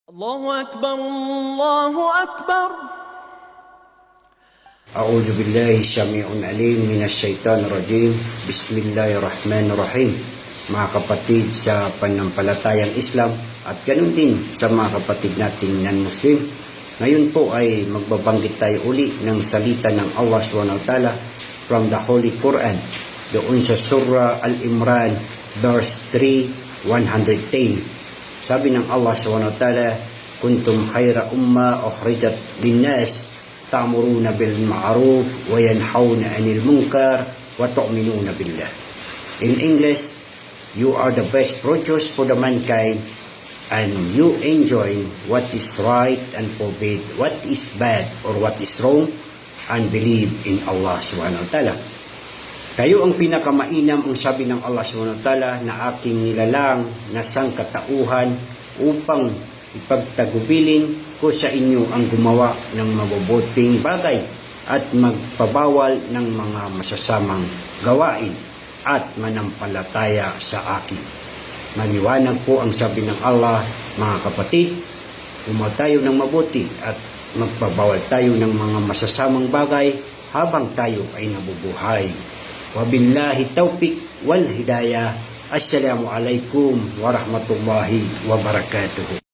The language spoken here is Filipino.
الله أكبر الله أكبر. أعوذ بالله السميع العليم من الشيطان الرجيم. Bismillahirrahmanirrahim. Mga kapatid sa panampalatayang Islam at ganun din sa mga kapatid nating non-Muslim, ngayon po ay magbabanggit tayo uli ng salita ng Allah SWT from the Holy Quran doon sa Surah Al-Imran verse 3:110. Sabi ng Allah SWT, kuntum khayra umma ukhrijat linnas ta'muruna bil ma'ruf wa yanhauna 'anil munkar wa tu'minuna billah. In English, you are the best produce for the mankind, and you enjoy what is right and forbid what is bad or what is wrong, and believe in Allah SWT. Kayo ang pinakamainam, ang sabi ng Allah SWT, na aking nilalang na sangkatauhan upang ipagtagubilin ko sa inyo ang gumawa ng mabubuting bagay at magpabawal ng mga masasamang gawain at manampalataya sa akin. Maliwanag po ang sabi ng Allah, mga kapatid, gumawa tayo ng mabuti at magpabawal tayo ng mga masasamang bagay habang tayo ay nabubuhay. Wabillahi taufiq wal hidayah. Assalamu alaikum warahmatullahi wabarakatuh.